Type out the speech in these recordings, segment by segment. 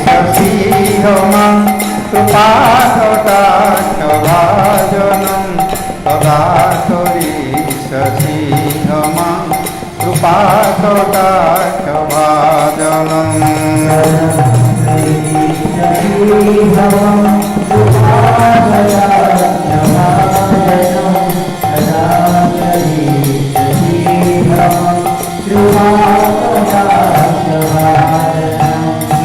शशिहमा कृपाकटाक्षभाजनं सदा शशिहमा कृपाकटाक्षभाजनं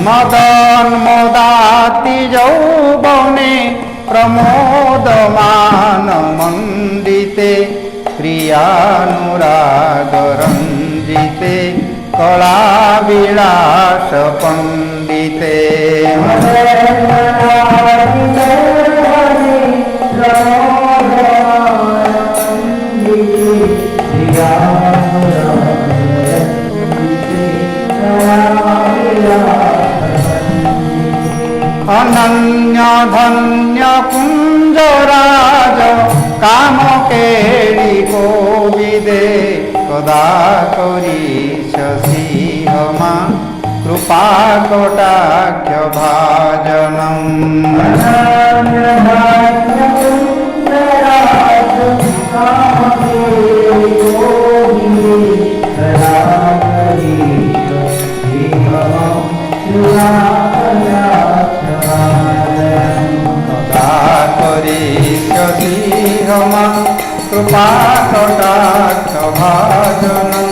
मदन मोदाति यौवने प्रमोदमान मंडिते प्रियानुरागरंजिते कला विलास पंडिते अनन्य धन्य कुंजराज काम केली कोविदे कदा करी शशिहमा कृपा कटाक्ष भाजनं शशिहमा कृपा कटाक्ष भाजनं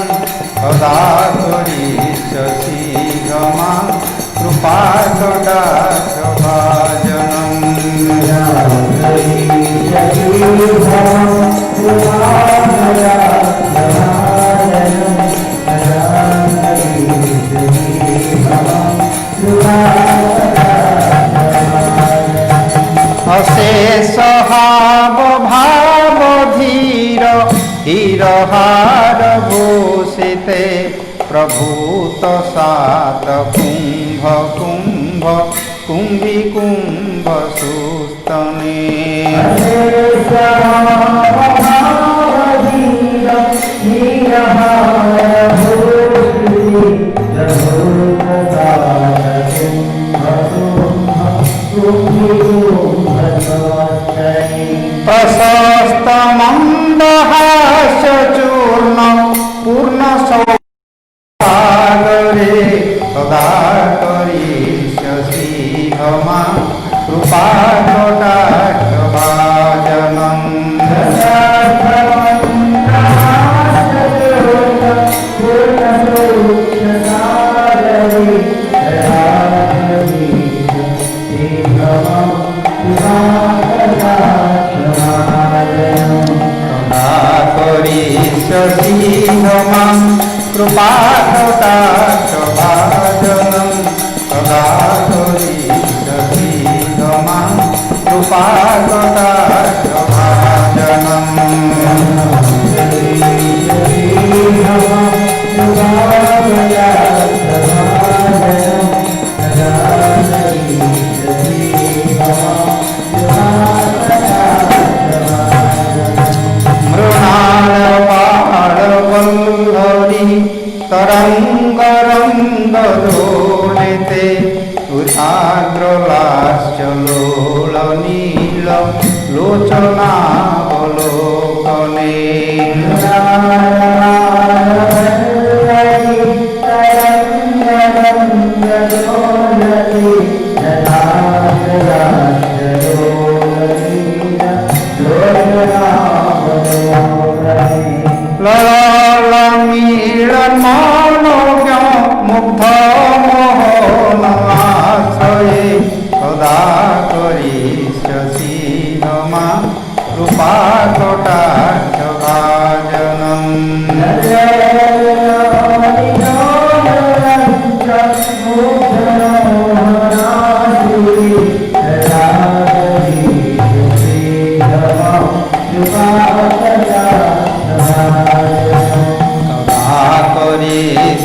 सदा करी शशिहमा कृपा कटाक्ष भाजनं अशेष भाव भाव धीर हीरहार भूषिते प्रभूत सात कुंभ कुंभ कुंभी कुंभ सुस्तने प्रशस्त मंदहास चूर्ण पूर्ण सौभागरे सदा करी शशिहमा कृपा कटाक्ष भाजनं शशिहमा कृपा कटाक्ष भाजनं सदा करी शशिहमा कृपा कटाक्ष भाजनं तरंग रंग दोलिते उदाग्रलास्य लोल नील लोचनावलोकने मिलन मनोज्ञ मुग्ध मोहन आश्रये सदा करी शशिहमा कृपा कटाक्ष भाजनं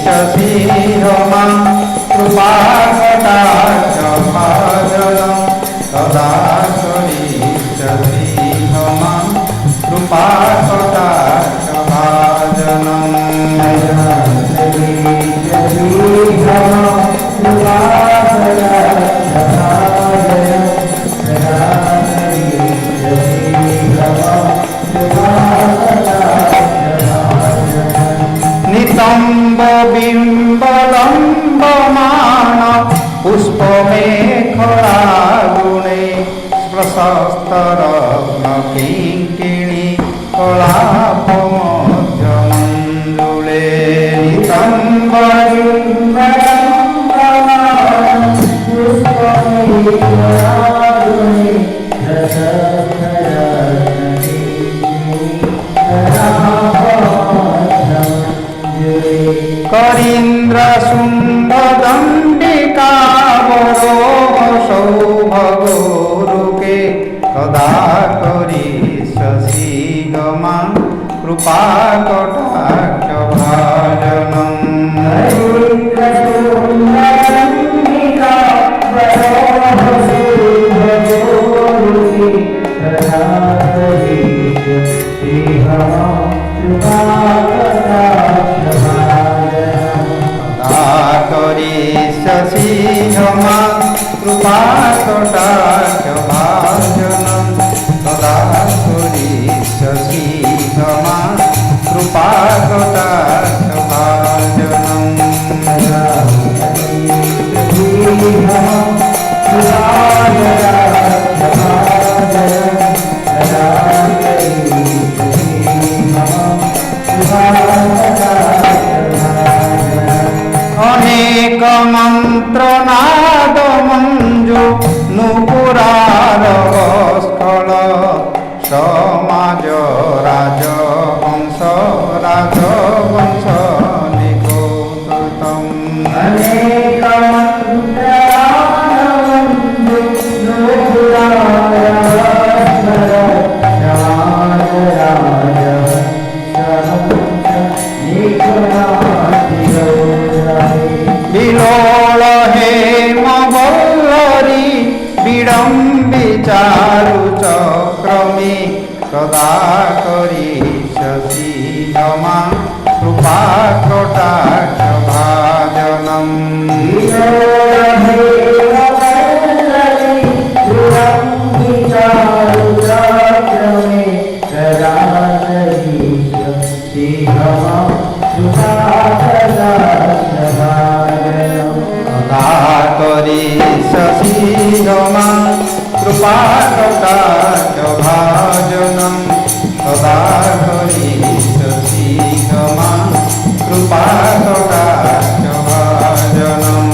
शशिहमा कृपा कटाक्ष भाजनं सदा करी शशिहमा कृपा कटाक्ष भाजनं शशिहमा कृपा पुष्पमेखला गुणे प्रशस्तरत्नकिङ्किणी कलापमध्यमञ्जुले करीन्द्र शुम्भदण्डिका वरोह सौभगोरुके कदा करिष्यसि गमा कृपा कटाक्ष भाजनम् करिष्यसि क्षमा कृपा कटाक्ष भाजनम् तदा करिष्यसि क्षमा कृपा कटाक्ष भाजनम् अनेक मंत्रनाद मंजु नुपुरारस्खल समाज राजवंश निकोतम अनेक विलोल हेम वल्लरी विडम्बिचारु चक्रमे कदा करिष्यसि क्षमा कृपा कटाक्ष भाजनम् करिष्यसि क्षमा कृपा कटाक्ष भाजनम् तदा करिष्यसि क्षमा कृपा कटाक्ष भाजनम्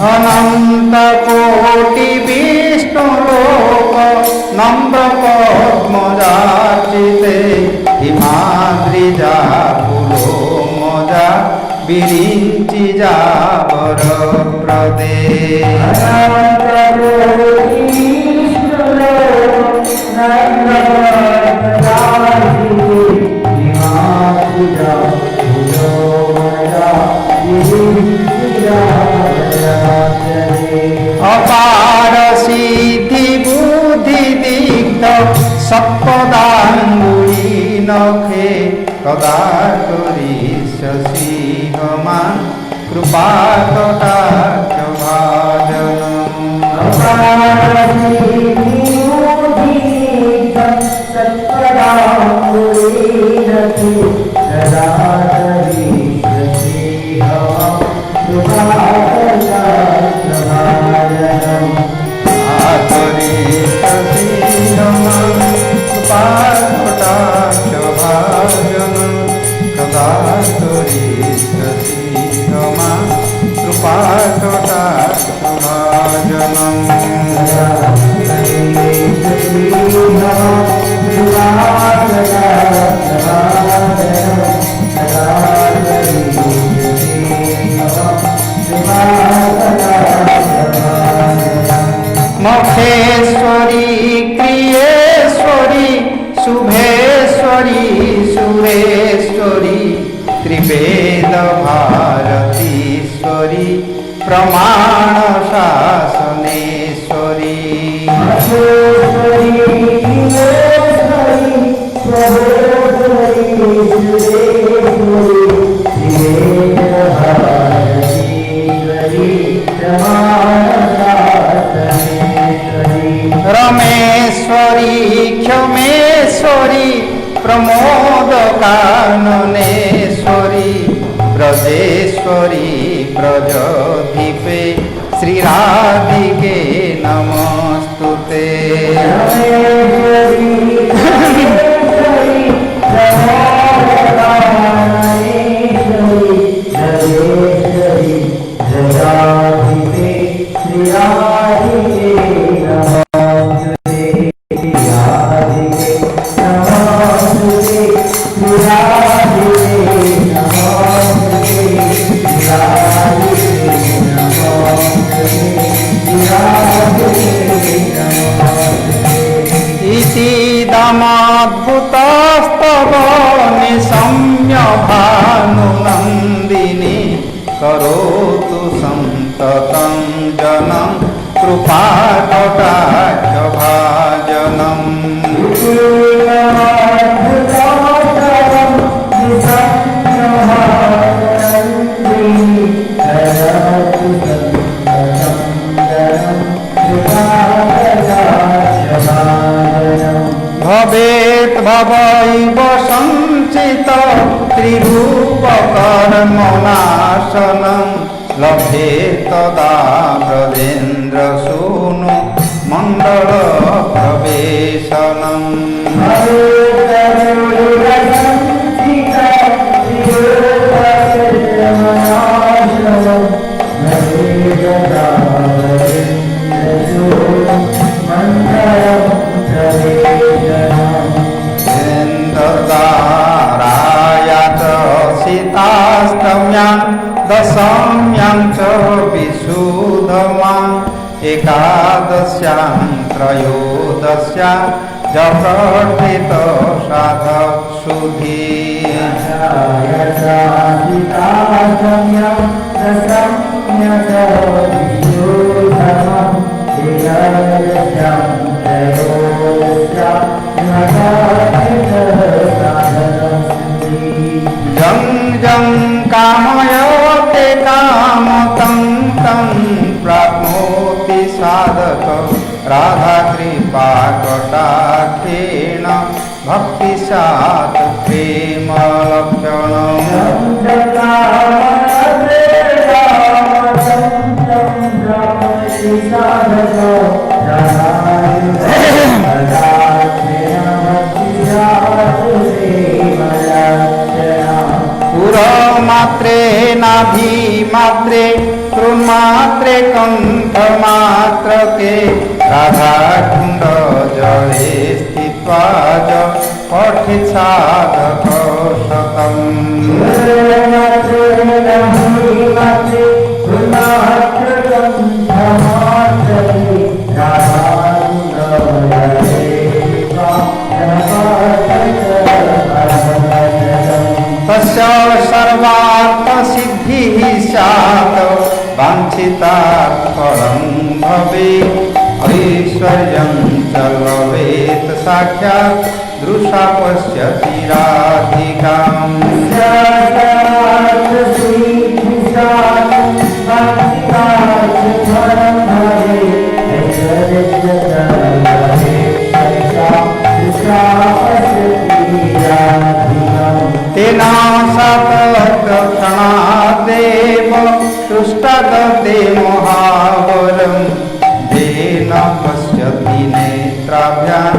अनंत कोटि विष्णु लोक नम्र पद्मजार्चिते हिमाद्रिजा पुलो मजा विरिञ्चि जावर प्रदे अपार सिद्धि बुद्धि दिग्ध सप्पदाङ्गुली नखे कदा करिष्यसि क्षमा कृपा कटाक्ष भाजनम् अपार सिद्धि बुद्धि दिग्ध सप्पदाङ्गुली नखे कदा करिष्यसि क्षमा कृपा मखेश्वरी प्रियेश्वरी शुभेश्वरी सुरेश्वरी त्रिवेद भारतीश्वरी प्रमाण शासनेश्वरी रमेश्वरी क्षमेश्वरी प्रमोद काननेश्वरी ब्रजेश्वरी ब्रजदीपे श्रीराधिके नमस्तुते। इतिदमद्भुतस्तव निशम्य भानुनन्दिनी करोतु सन्ततं जनं कृपाकटाक्षभाजनम्। भवेत् भवैव सञ्चित त्रिरूपकर्मनाशनं लभेत् तदा ब्रजेन्द्रसूनु मण्डलप्रवेशनम्। सीताष्टम्यां दशम्यां च विशुद्धमां एकादश्यां त्रयोदश्यां जपठित साधकसुधी। जं जं कामयते कामतं तं प्राप्नोति साधक राधाकृपाकटाक्षेण भक्तिसात् पुरमात्रे नाभिमात्रे कृन्मात्रे कण्ठमात्रके राधाकुण्ड जले स्थित्वा च पठेत् साधक शतम्। तस्य सर्वार्थसिद्धिः स्यात् वाञ्छितात् फलं भवेत् ऐश्वर्यं च लभेत् साक्षात् दृशा पश्यति राधिकाम्। तेन सतक्षणादेव तुष्टदते महाबलं येन पश्यति नेत्राभ्यां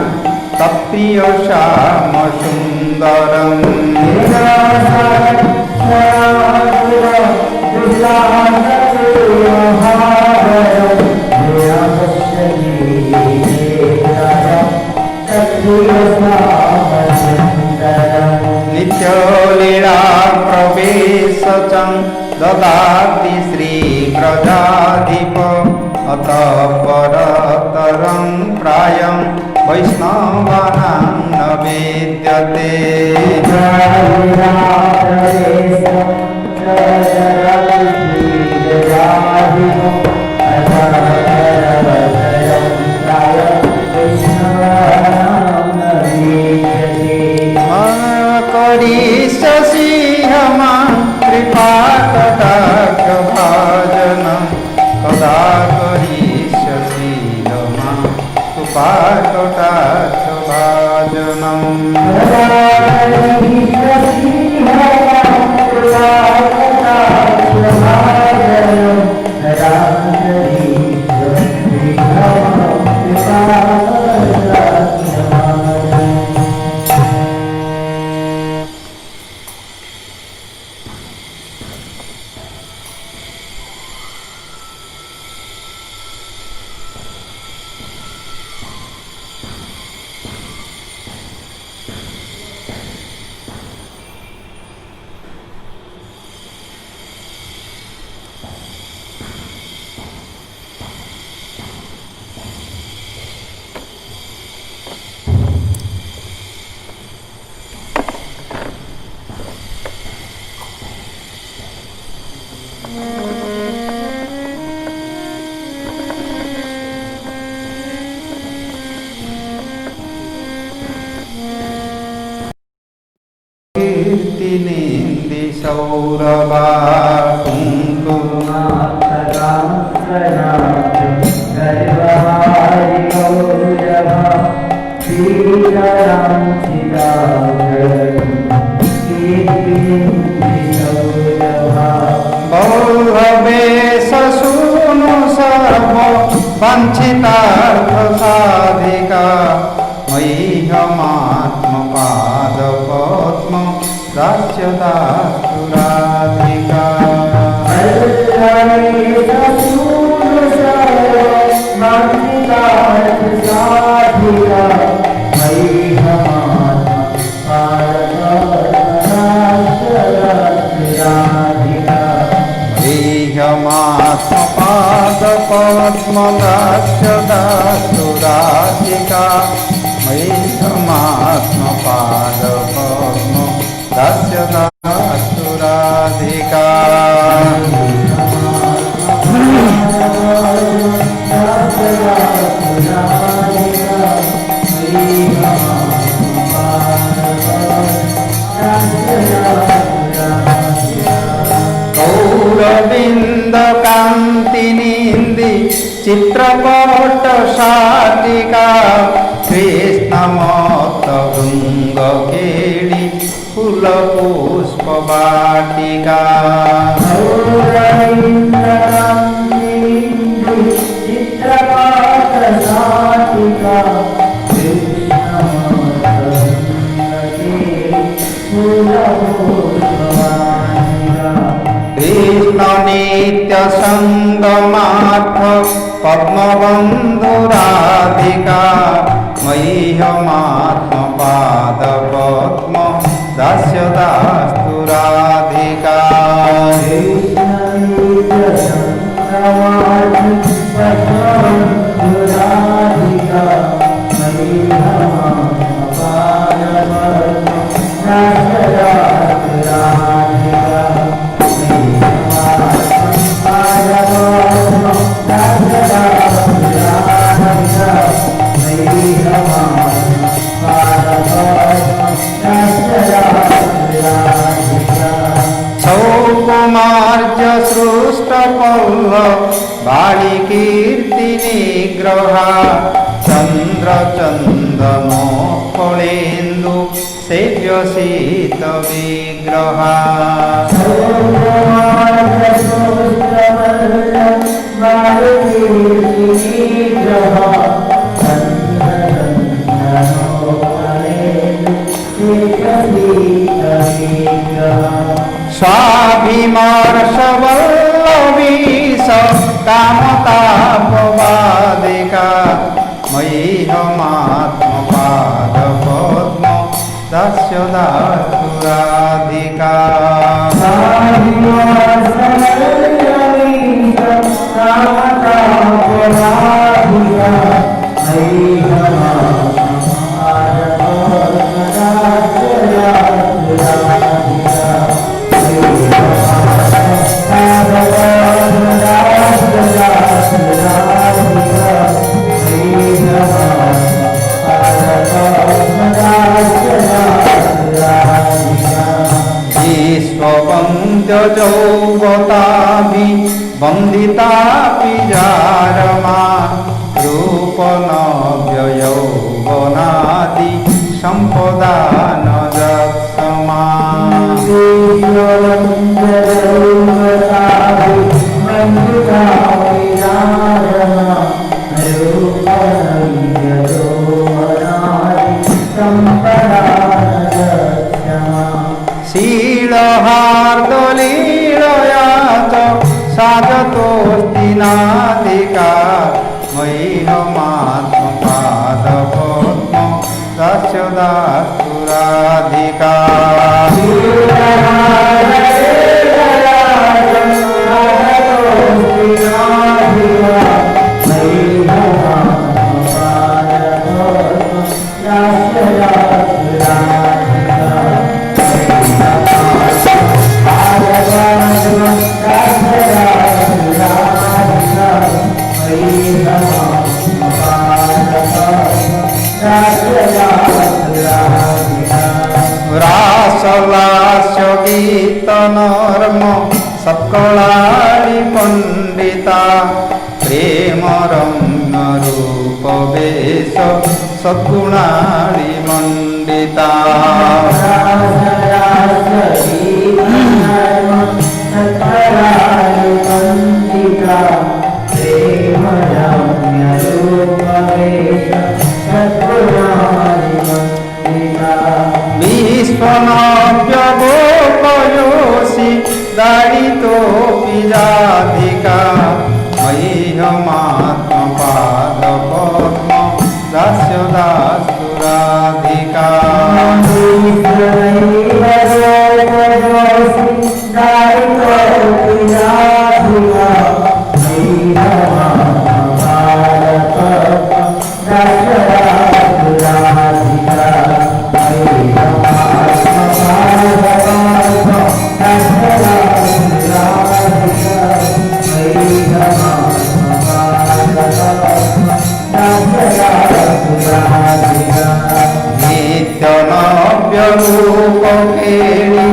तत्प्रियश्यामसुन्दरम्। नित्यलीला प्रवेशचं ददाति श्रीव्रजाधिप अतः परतरं प्रायं वैष्णवानां न विद्यते। करिष्यसि हमां कृपाकटाक्षभाजनं सदा करिष्यसि रमा कृपाकटाक्षभाजनम् कीर्तिनिन्दि सौरभा बहुवेश सूनु सर्व वञ्चितार्थ साधिका मह्यमात्मपादपद्म दास्यदास्तु राधिका मह्यमात्मपादपद्मदास्यदास्तु राधिका मह्यमात्मपादपद्म दास्यदास्तु राधिका गौरविन्द कान्तिनिन्दि चित्रपट शाटिका कृष्णमत्त भृङ्गकेळि फूलपुष्पवाटिका कृष्ण नित्य संगमार्थ पद्मबन्धु राधिका मह्यमात्मपादपद्म दास्यदास्तु राधिका सौकुमार्य सृष्टपल्ल बाली कीर्ति निग्रहा चन्द्रचन्दनोत्पलेन्दु सेव्य शीत विग्रहा स्वाभिमर्षवल्लवीश कामतापवादिका मह्यमात्मपादपद्म दास्यदास्तु राधिका विश्ववन्द्यजौवताभि वन्दितापि शीलहार्दलीलया च साधतोऽस्तिनाधिका मह्यमात्मपादपद्मं तस्य दास्तु राधिका रासलास्य गीतनर्म सकलाळि पंडिता प्रेम रम्य रूप वेश सद्गुणाळि मंडिता विश्वनाभ्यगोपयोषि दारितोऽपि राधिका मह्यमात्मपादपद्मं दास्य दास्तु राधिका नित्यनव्यरूपकेळि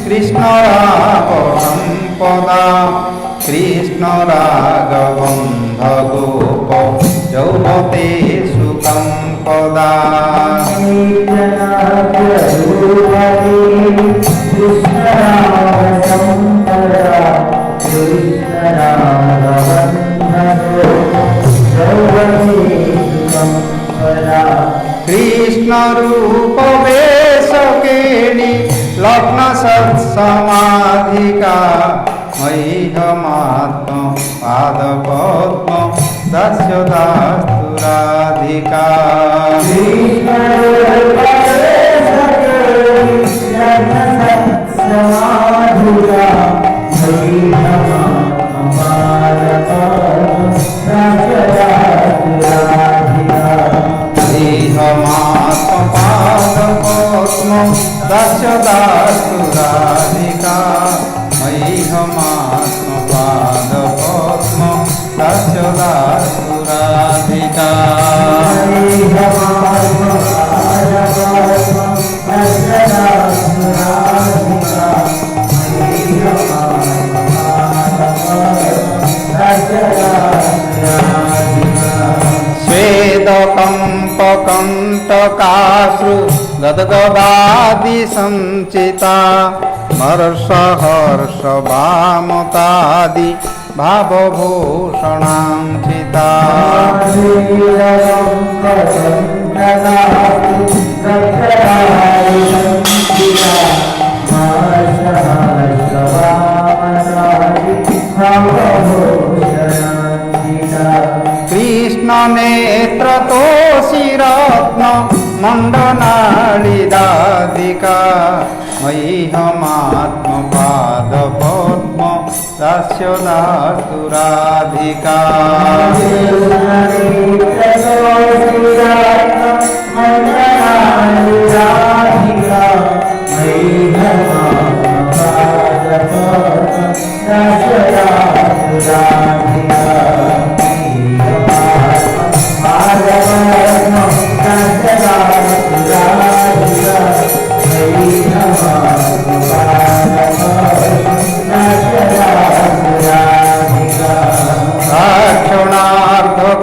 कृष्णराग सम्पदा कृष्णरागबन्धगोप यौवते सुखं पदा कृष्ण रूप वेशकेळि लग्न सत्समाधिका मह्यमात्मपादपद्मं दास्य दास्तु राधिका मह्यमात्मपादपद्मं दास्य दास्तु राधिका मह्यमात्मपादपद्मं दास्य दास्तु राधिका स्वेदकम्पकण्टकाश्रु गदगदादि सञ्चिता मर्षहर्ष वामतादि भावभूषणाञ्चिता कृष्ण नेत्र तोषिरत्न मंडनालिदाधिका मह्यमात्मपादपद्मं दास्य दास्तु राधिका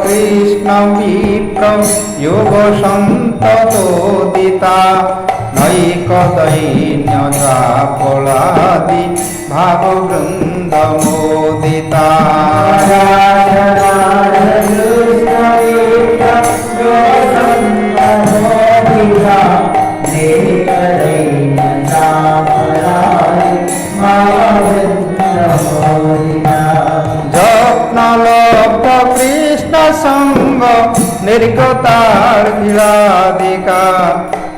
कृष्ण विप्र योग सन्ततोदिता नैक दैन्य चापलादि भाववृन्द मोदिता जप्नलब्ध कृष्ण संग निर्गतार्थिलादिका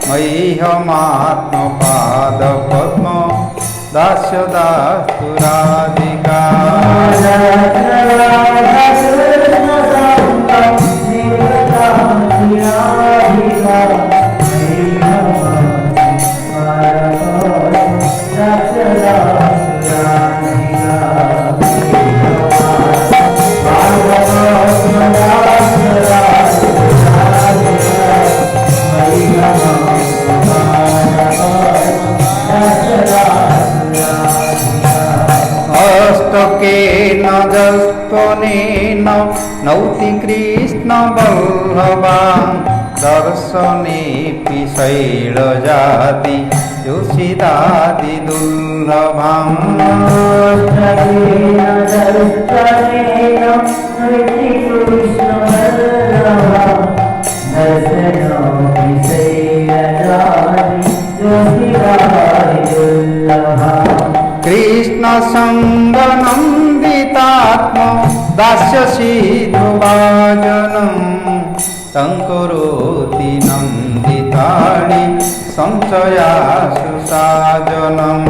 मह्यमात्मपाद पद्म दास्य दास्तुराधिका अष्टकेन जस्त्वनेन नौति कृष्ण वल्लभां दर्शनेऽपि शैलजाति योषितादि दुर्लभाम् कृष्ण संगनन्दितात्म दास्यसि ध्रुवाजनं संकरोति नन्दितानि संशयासु साजनम्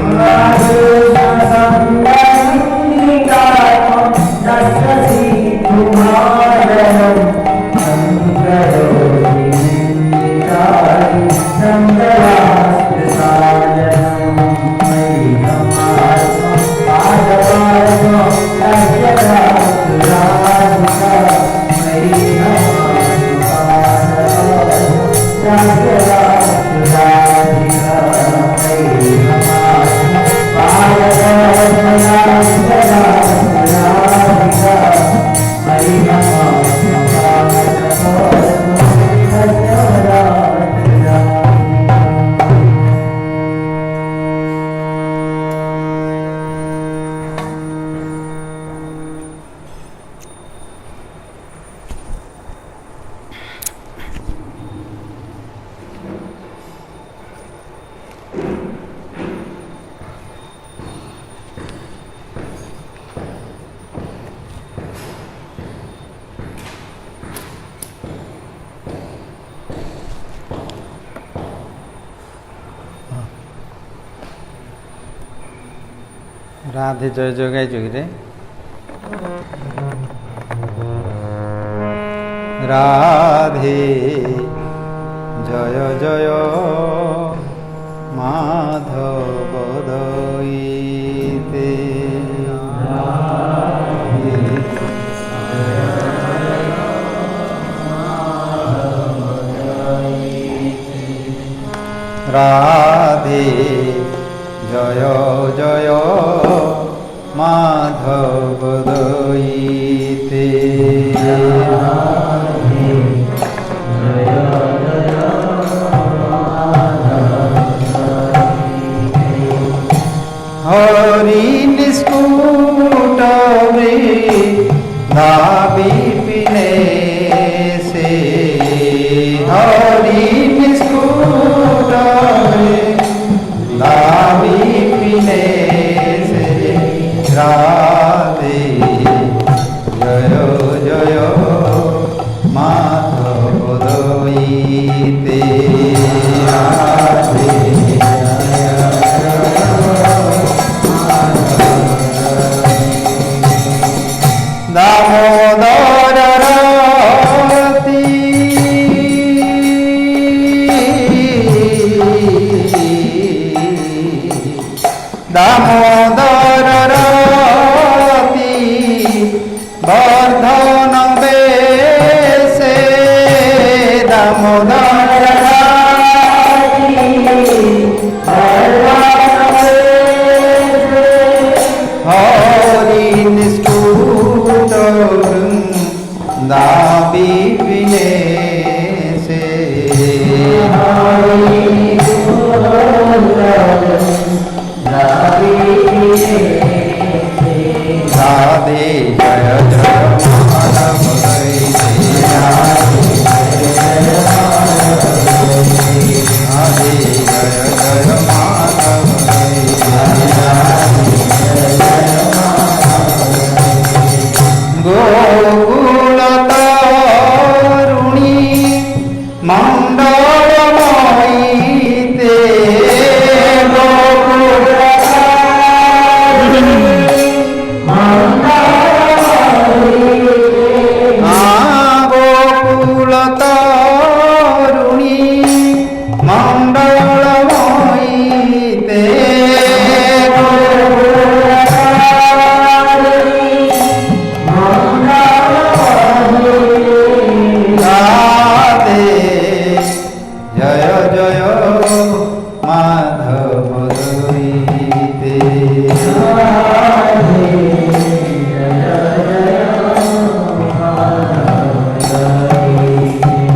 राधे जय जय गाई रे राधे जय जय माधव दयिते राधे जय जय माधव दयिते हरि निष्कुट धावी पिने से हरि निष्कुट धावी पिने से राधे जय जय दाबी पीने से राधे जय जय माधव राधे जय जय माधव गोकुल तरुणी मंडलमयीते गोकुल तरुणी मंडलमयीते जय जय माधव दयिते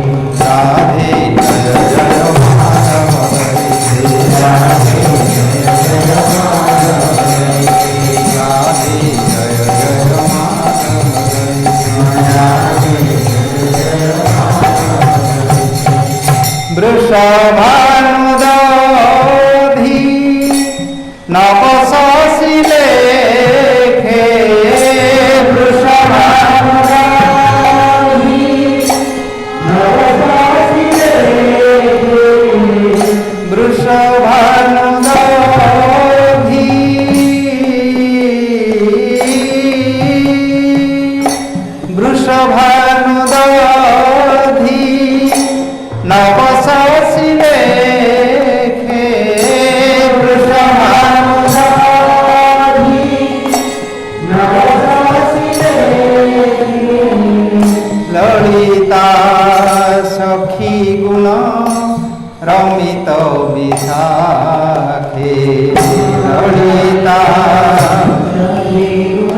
राधे जय जय माधव दयिते राधे जय जय माधव वृषभानुदधि नवशशि लेखे वृषभानुदधि वृषभानुदधि नवशशि लेखे ललिता सखी गुण रमित विशाखे ललिता ललिता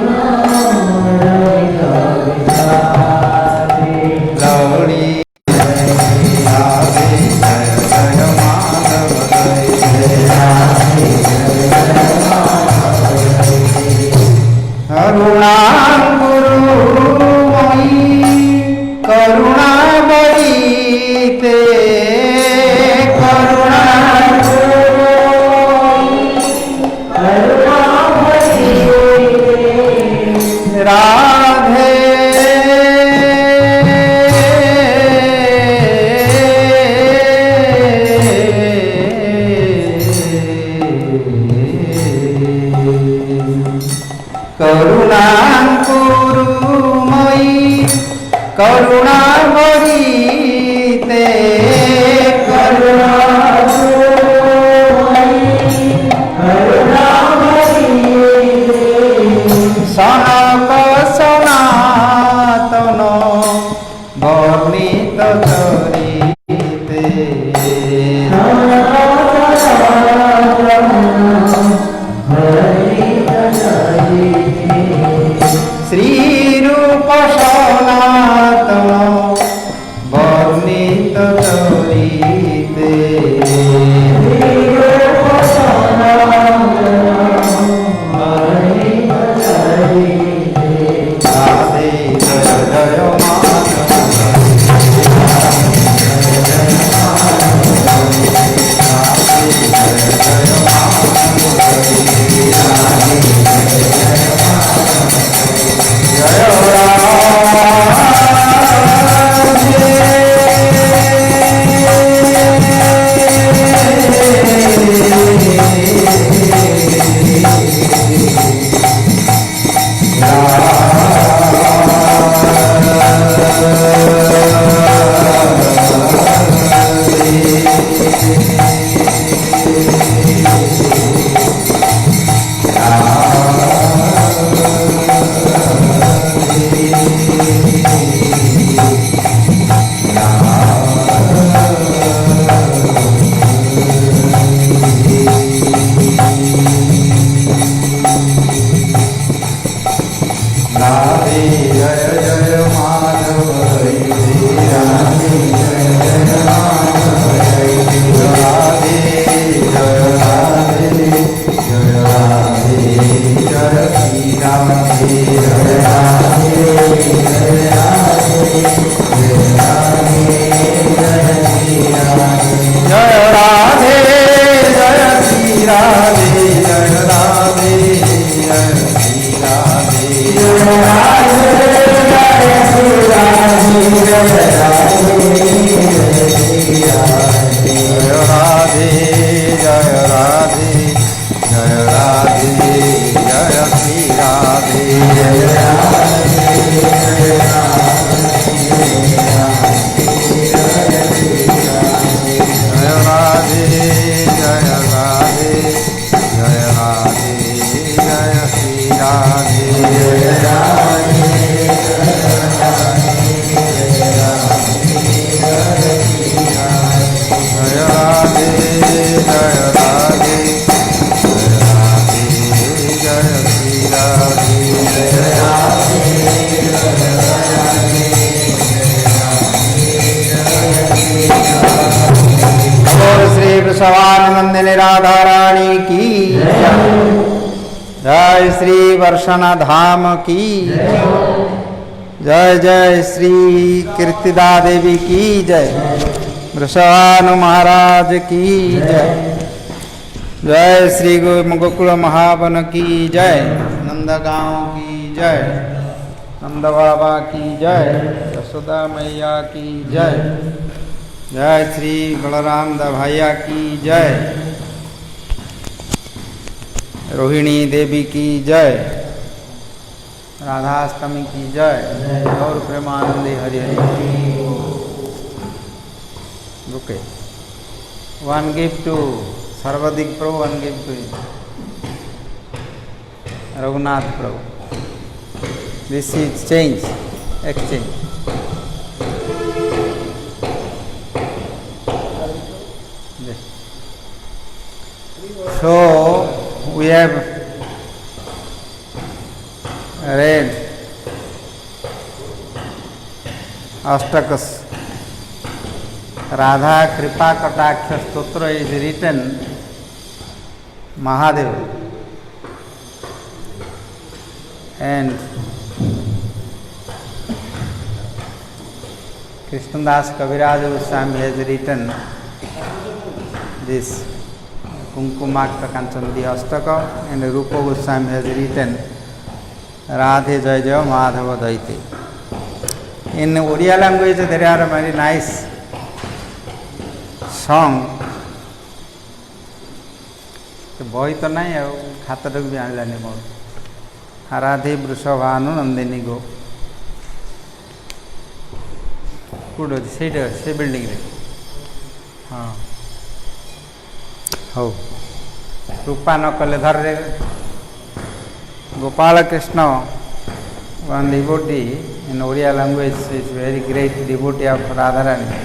करुणा गुरुमयी करुणा बरीते करुणा राधे करुणा गुरुमयी करुणा बरीते करुणा सनक सनातन वर्णित चरिते श्री रूप सनातन वर्णित चरिते राधे जय जय माधव वृषभानुनंदिनी राधा रानी की जय श्री वर्षना धाम की जय जय श्री कीर्तिदा देवी की जय वृषभानु महाराज की जय जय श्री गोकुल महावन की जय नंदगांव की जय नंद बाबा की जय यशोदा मैया की जय जय श्री बलराम भैया की जय रोहिणी देवी की जय राधाष्टमी की जय और प्रेमानंदी हरि हरि रुके वन गिफ्ट टू सर्वाधिक प्रभु वन गिफ्ट टू रघुनाथ प्रभु this is change exchange so we have read Ashtakas Radha Kripa Kataksha Stotra is written Mahadev and Krishnadas Kaviraj Goswami has written this Kumkumakta Kanchandi Astaka and Rupa Goswami has written Radhe Jai Jai Madhava Daite. In Oriya language there are very nice song. बही तो नहीं खाता भी आने मोर राधे वृषभानु नंदिनी गो कौट से building रे हाँ हो रूपा न कले धर रे Gopal Krishna one devotee in Odia language is very great devotee of Radha Rani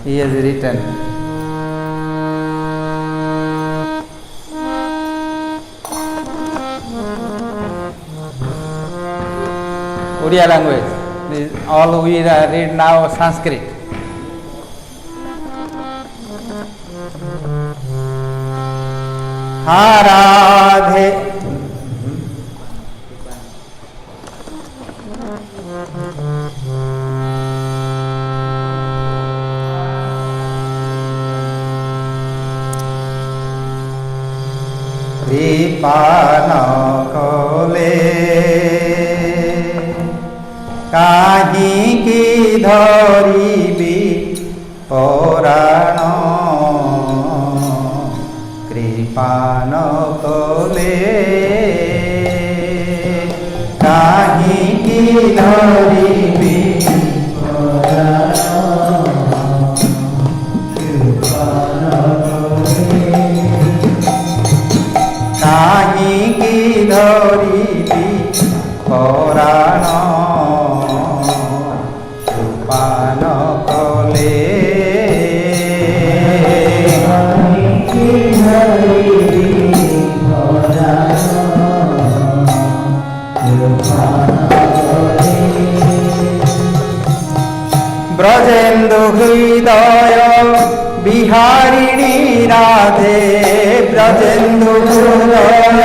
he has written Odia language all we read now Sanskrit. Radhe Kripana kole काहीं की धरिबी पराण कृपान कले काहीं की धरिबी पराण कृपान काहीं की धरिबी पराण ब्रजेन्दु हृदय बिहारिणी राधे ब्रजेन्दु हृदय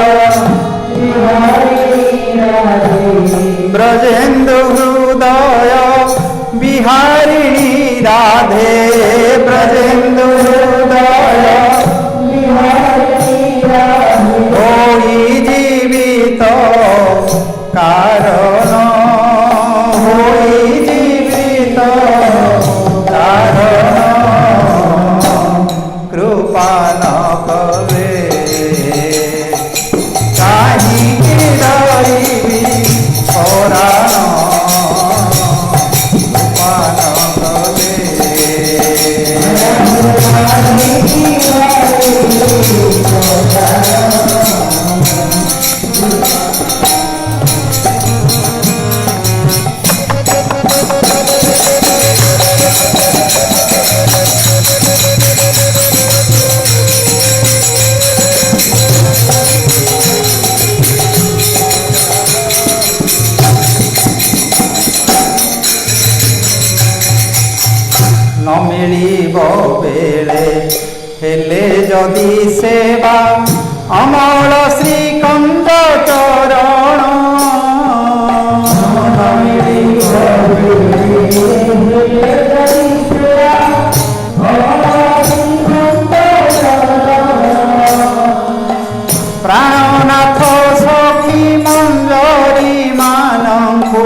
ब्रजेन्दु हृदय बिहारिणी राधे ब्रजेन्दु हृदय होई जीवित कारण होई जीवित कारण कृपा न करे काहीं धरिबी पराण कृपा न हेले जदि सेवा अमल श्रीकंद चरण प्राणनाथ सखी मंजरी मानंकु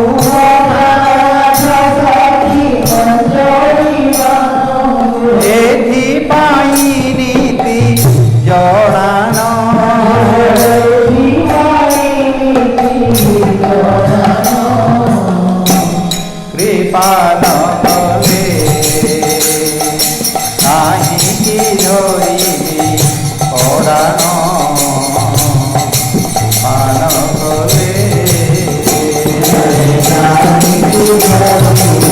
एथि पाई नीति जड़ान कृपा न कले काहिंकि धरिबि परान कृपा न कले काहिंकि धरिबि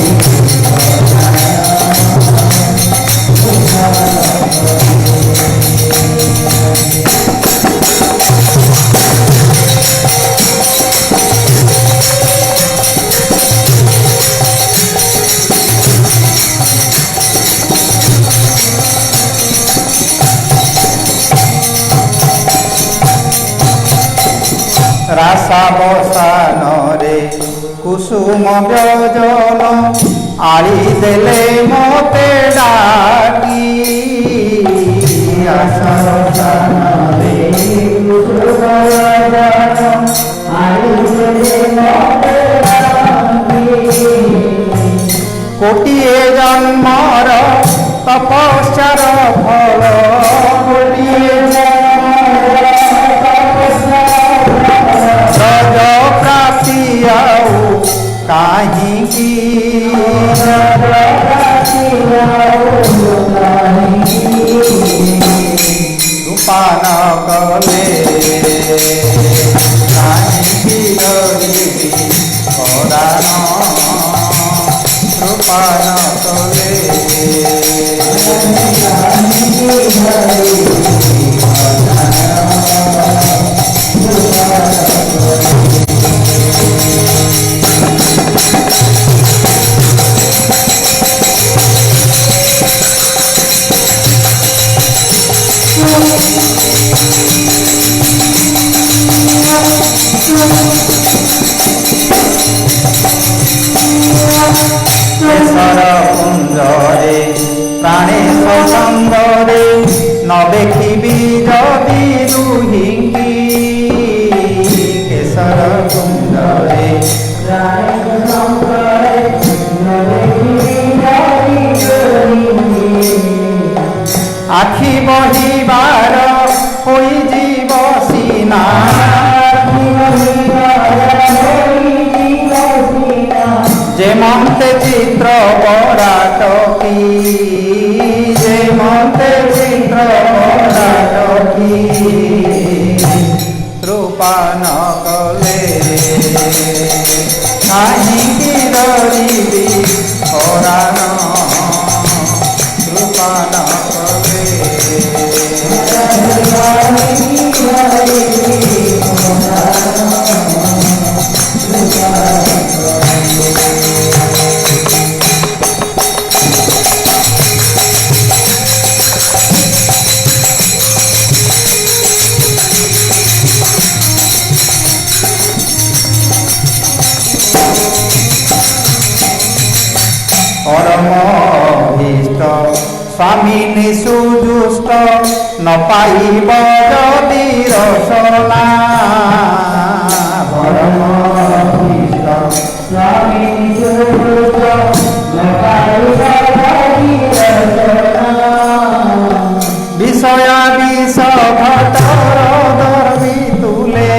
रासा बसान रे कुसुम व्यजन आली देले मोते डाकी आशा बसान रे कुसुम व्यजन आली देले मोते डाकी कोटिए जन्मर तपस्यार फल कोटिए रज प्राप्ति आउ काहिंकि कृपा न कले काहिंकि धरिबि परान कृपा न कले काहिंकि धरिबि केशर कुंजरे प्राणेश संगरे न देखिबि जदि दुहिंकी केशर कुंजरे प्राणेश संगरे न देखिबि जदि दुहिंकी आखि बहिबार होई जीव सीना जे मन्ते चित्र बराटकी जे मन्ते चित्र बराटकी कृपा न कले काहिंकि धरिबि परान कृपा न कले परमभीष्ट स्वामी निसुजुष्ट न पाइब जदि रसना परमभीष्ट स्वामी निसुजुष्ट न पाइब जदि रसना विषय विष घटर दर्वी तुले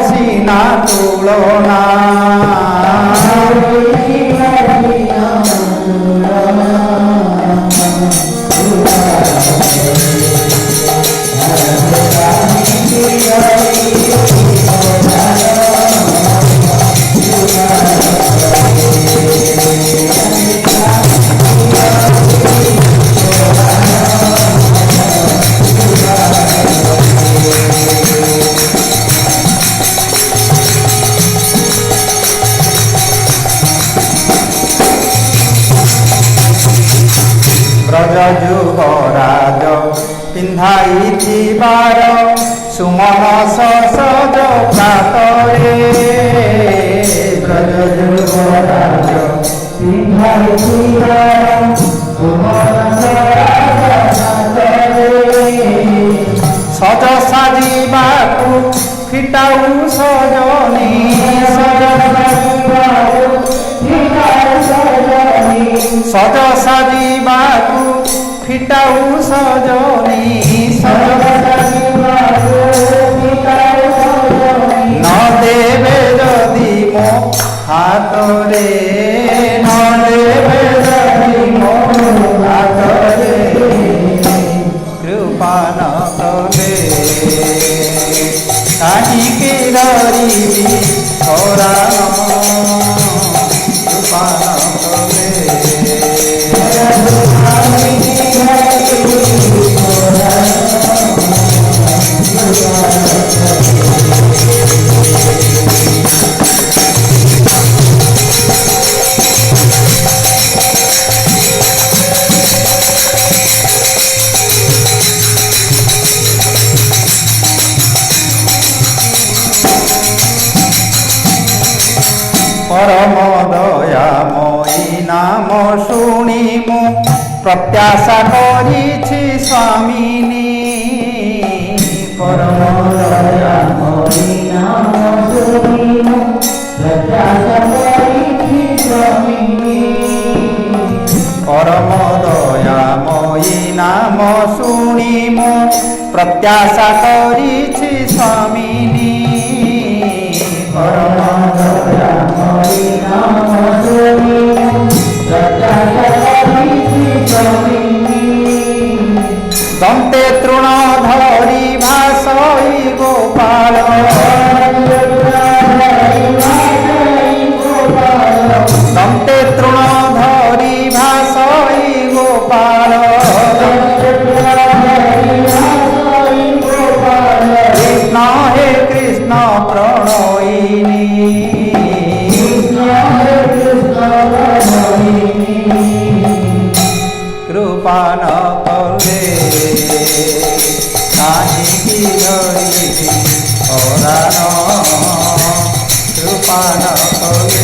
सीना तुलना ଯୁବରାଜ ପିନ୍ଧାଇଥିବାର ସୁମନ ସଜ ପ୍ରାତରେ ବ୍ରଜ ଯୁବରାଜ ପିନ୍ଧାଇଥିବାର ସୁମନ ସଜ ସାଜିବାକୁ ଫିଟାଉ ସଜନି ସଜ ସାଜିବାକୁ ଫିଟାଉ ସଜନି ନ ଦେବେ ଯଦି ମୋ ହାତରେ ନ ଦେବେ ଯଦି ମୋ ହାତରେ କୃପା ନ କଲେ କାହିଁକି ଧରିବି ହରାଣ କୃପା ନ କଲେ परम दयामयी नाम शुणी मु प्रत्याशा करिछि स्वामिनी परम दयामयी नाम शुणी मु प्रत्याशा करिछि स्वामिनी परम दयामयी नाम शुणी मु प्रत्याशा करिछि स्वामिनी परम दयामयी नाम शुणी प्रत्याशा करिछि स्वामिनी दन्ते तृण धरि भासई गोपाल दन्ते तृण धरि भासई गोपाल कृष्ण हे कृष्ण प्रणयिनी कृपा न कले काहिंकी धरिबि हराण कृपा न कले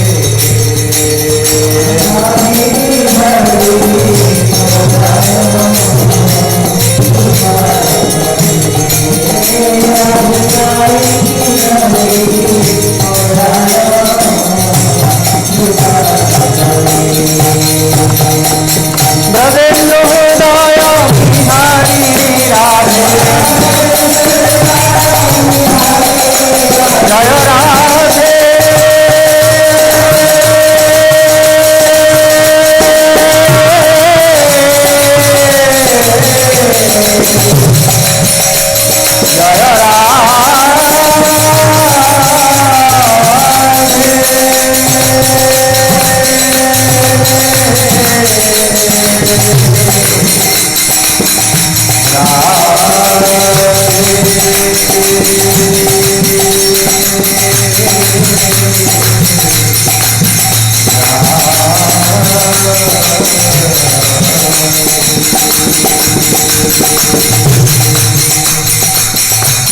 ब्रजेंद्र हृदय बिहारी राधे जय राधे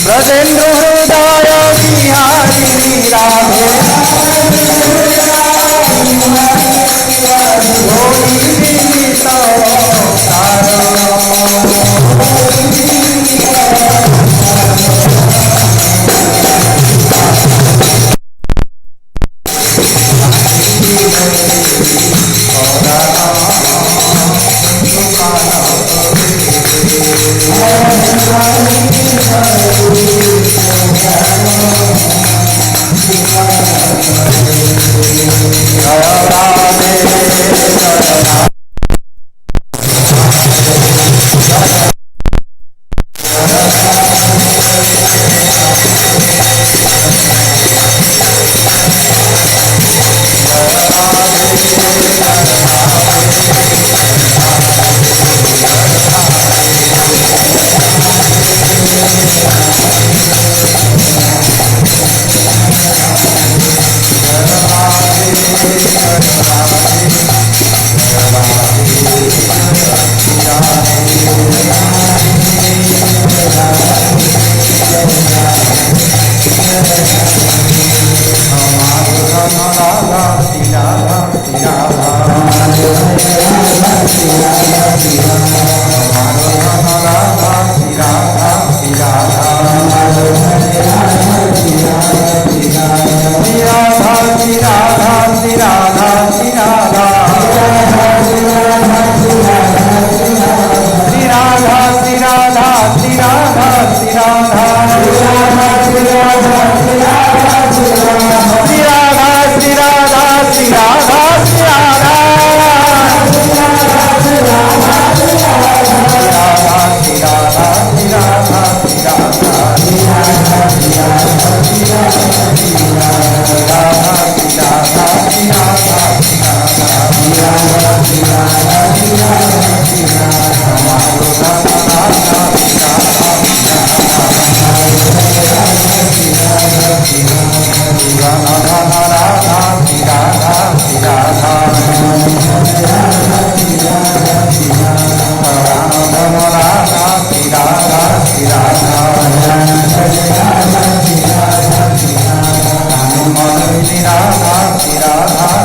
ब्रजेंद्र हृदय Bihari Radhe Radhe Shri Radha Shri Radha Shri Radha Shri Radha Shri Radha Shri Radha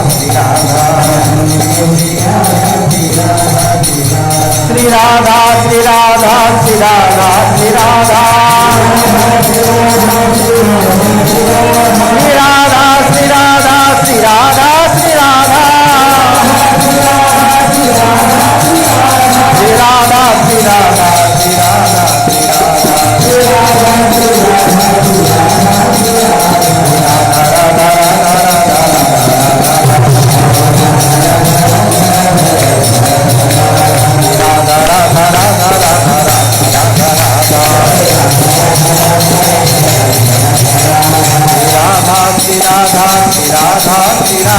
Shri Radha Shri Radha Shri Radha Shri Radha Shri Radha Shri Radha Shri Radha Shri Radha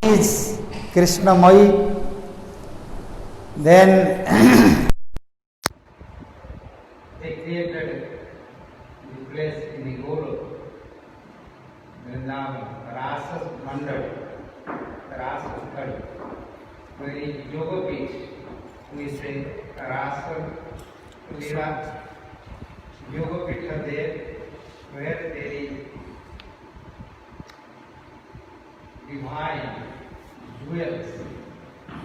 is Krishnamai. Then they created the place in the Golok, Vrindavan, Rasa Mandal, Rasa Thal, where is Yoga Beach, we say Rasa Lila, Yoga Beach are there, where there is divine jewels,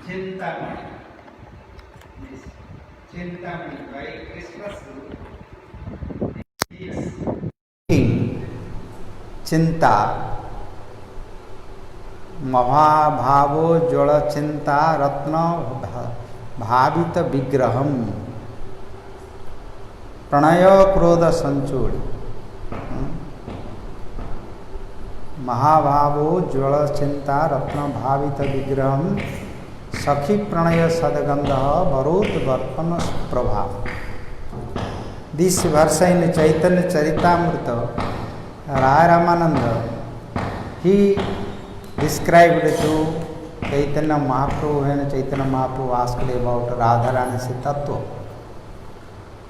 Chintamani. This Chintamani by Christmas is Chinta Mahabhavo Jola Chinta Ratna Bhavita Vigraham Pranaya Krodha Sanchuri Mahabhavo Jola Chinta Ratna Bhavita Vigraham Sakhi Pranaya Sadagandha Varut Varpana Prabha. This verse in Chaitanya Charitamrita, Raya Ramananda, he described to Chaitanya Mahaprabhu when Chaitanya Mahaprabhu asked about Radharani's Tattva,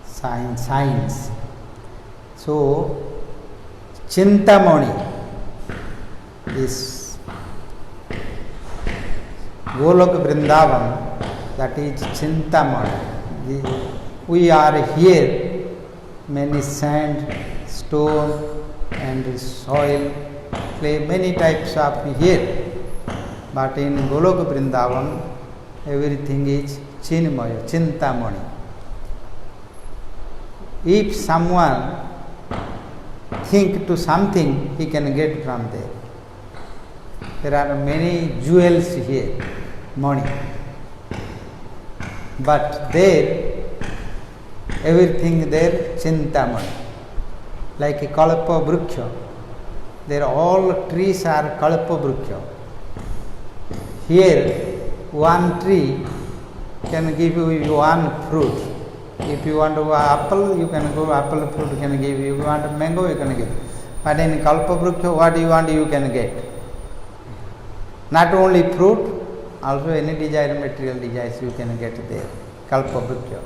science. So, Chintamani, this Golok Vrindavan, that is Chintamani. We are here, many sand, stone and soil, clay, many types of here. But in Golok Vrindavan, everything is Chinmaya, Chintamani. If someone think to something, he can get from there. There are many jewels here, money. But there, everything there, Chintamani. Like a Kalpa Bruksha. There all trees are Kalpa Bruksha. Here, one tree can give you one fruit. If you want apple, you can go apple fruit can give you. If you want mango, you can get. But in Kalpa Bruksha, what you want, you can get. Not only fruit, also any desired material desires you can get there. Kalpa Bruksha.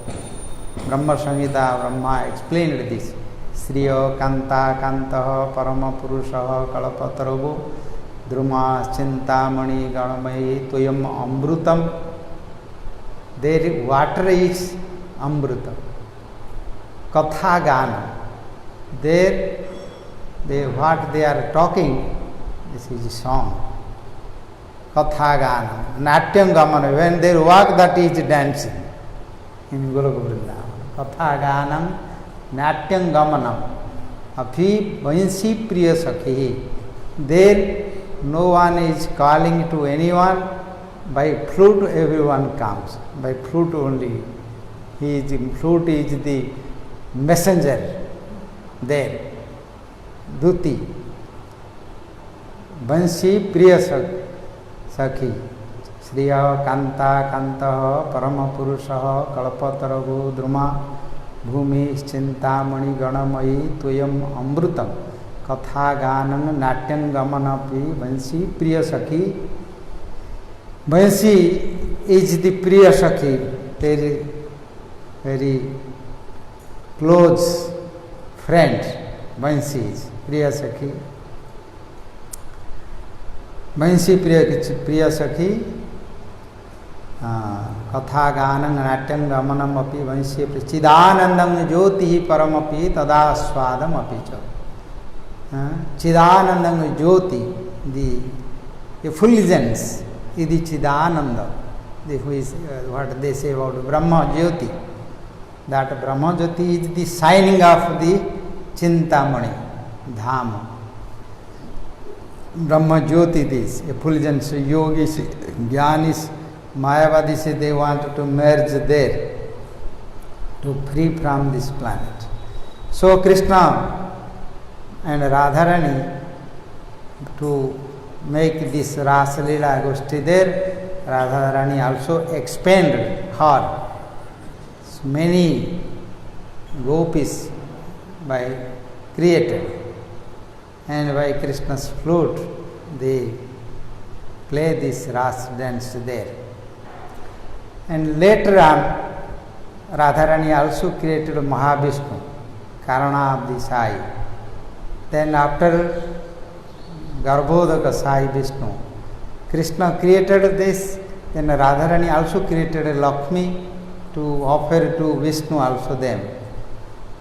Brahma Samhita, Brahma explained this. Sriya Kanta Kantaha Parama Purushaha Kalapatarago Druma Chintamani Ganamayi Tuyam Amrutam. There water is Amrutam. Katha Gana. There what they are talking, this is a song. Katha Gana. Natyam Gamana. When they walk, that is dancing. In Golok Vrindavan. Katha Ganam Natyam Gamanam Api Vansi Priya Sakhi. There no one is calling to anyone. By flute everyone comes. By flute only. Flute is the messenger. There. Duti. Vansi Priya Sakhi. Sriya Kanta Kantaha Parama Purushaha Kalapatarago Druma Bhumi Chintamani Ganamayi Tuyam Amrutam Katha Ganam Natyam Gamanapi Vansi Priya Sakhi. Vansi is the Priya Sakhi, very, very close friend. Vansi is Priya Sakhi. Vansi Priya Sakhi. Katha Ganam Natyam Gamanam Api Vansi Chidanandam Jyoti Paramapi Tada Swadam Apicha. Chidanandam Jyoti, the effulgence is the Chidananda, who is what they say about Brahma Jyoti. That Brahma Jyoti is the shining of the Chintamani, Dhama. Brahma Jyoti, this effulgence, yogis, jnanis, Mayavadi say they want to merge there, to free from this planet. So Krishna and Radharani, to make this Rasa Leela Goshti there, Radharani also expanded her. So many gopis by created, and by Krishna's flute they play this Ras dance there. And later on, Radharani also created Mahavishnu, Karana of the Sai. Then after Garbhodaka Sai Vishnu, Krishna created this, then Radharani also created a Lakshmi to offer to Vishnu also them.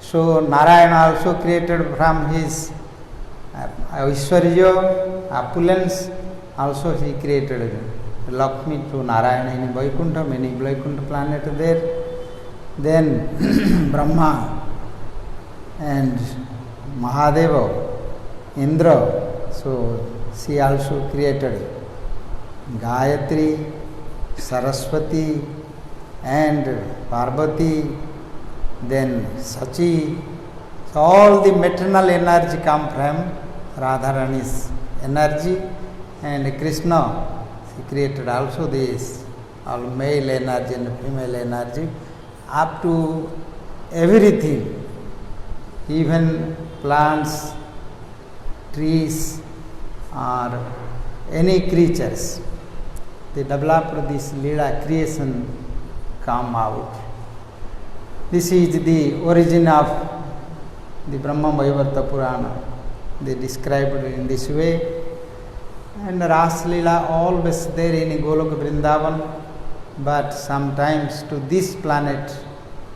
So Narayana also created from his Aishwarya, opulence, also he created Lakshmi to Narayana in Vaikuntha, many Vaikuntha planet there. Then Brahma and Mahadeva, Indra, so she also created Gayatri, Saraswati and Parvati, then Sachi. So all the maternal energy come from Radharani's energy, and Krishna, he created also this all male energy and female energy, up to everything, even plants, trees or any creatures. They developed this Leela creation come out. This is the origin of the Brahma Vaivarta Purana. They described it in this way. And Ras Leela always there in Goloka Vrindavan, but sometimes to this planet,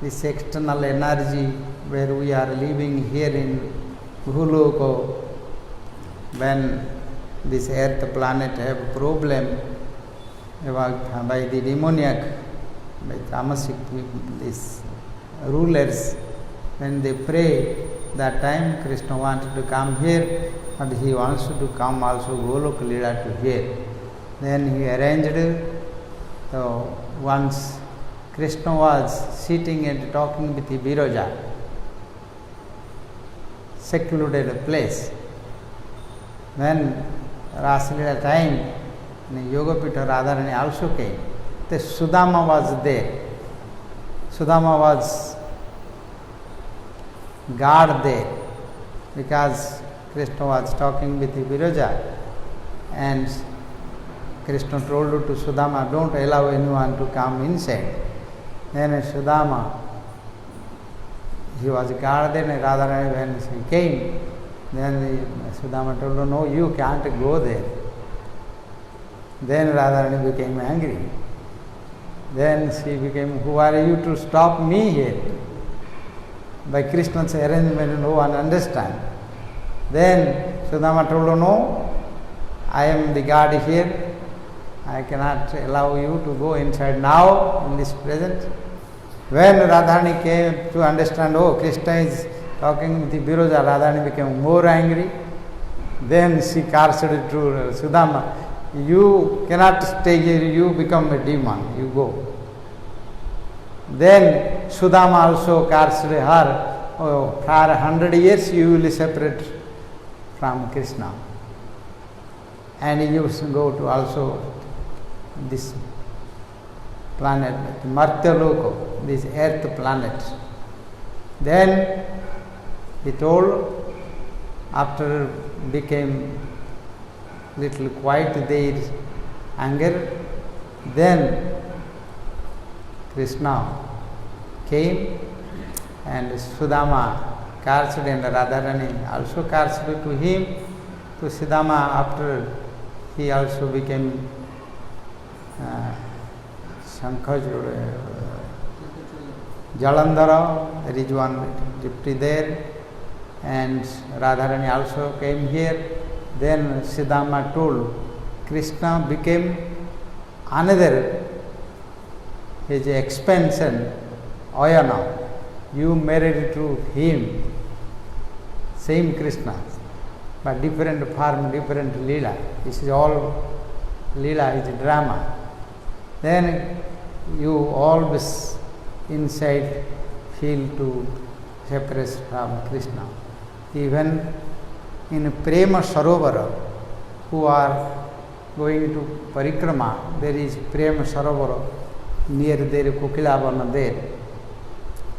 this external energy where we are living here in Bhuloko, when this earth planet have problem by the demoniac, by tamasic these rulers, when they pray, that time Krishna wanted to come here, and he wants to come also Golok Leela to here. Then he arranged, so once Krishna was sitting and talking with the Viraja, secluded place. When Rasalila time, in Yogapita Radharani also came. The Sudama was there. Sudama was guard there, because Krishna was talking with the Viraja, and Krishna told to Sudama, don't allow anyone to come inside. Then Sudama, he was guarded, and Radharani when she came, then Sudama told her, no, you can't go there. Then Radharani became angry. Then she became, who are you to stop me here? By Krishna's arrangement, no one understands. Then Sudama told her, no, I am the guard here. I cannot allow you to go inside now in this present. When Radharani came to understand, oh, Krishna is talking with the Viraja, Radharani became more angry. Then she cursed to Sudama, you cannot stay here, you become a demon, you go. Then Sudama also cursed her, oh, for 100 years you will separate from Krishna. And you go to also this planet, Martyaloka, this earth planet. Then he told, after became little quiet their anger, then Krishna came and Sudama cursed, and Radharani also cursed to him. To Sudama, after he also became Jalandhara, there is one deputy there, and Radharani also came here. Then Sudama told, Krishna became another, his expansion, Ayana. You married to him, same Krishna, but different form, different Leela. This is all Leela, is drama. Then you always inside feel to separate from Krishna. Even in Prema Sarovara, who are going to Parikrama, there is Prema Sarovara near there, Kokilavana there.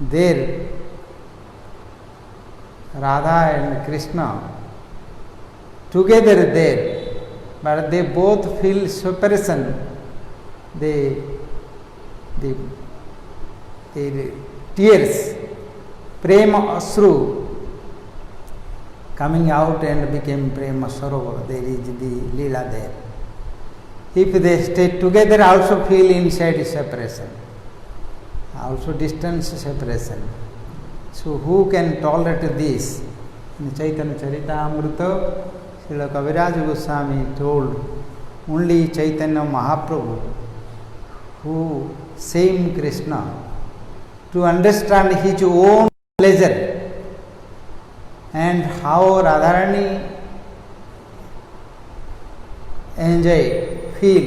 There, Radha and Krishna together there, but they both feel separation. Their tears, prema asru, coming out and became prema sarovar. There is the lila there. If they stay together, also feel inside separation, also distance separation. So who can tolerate this? In Chaitanya Charitamrita, Srila Kaviraj Goswami told only Chaitanya Mahaprabhu, who same Krishna, to understand his own pleasure and how Radharani enjoy, feel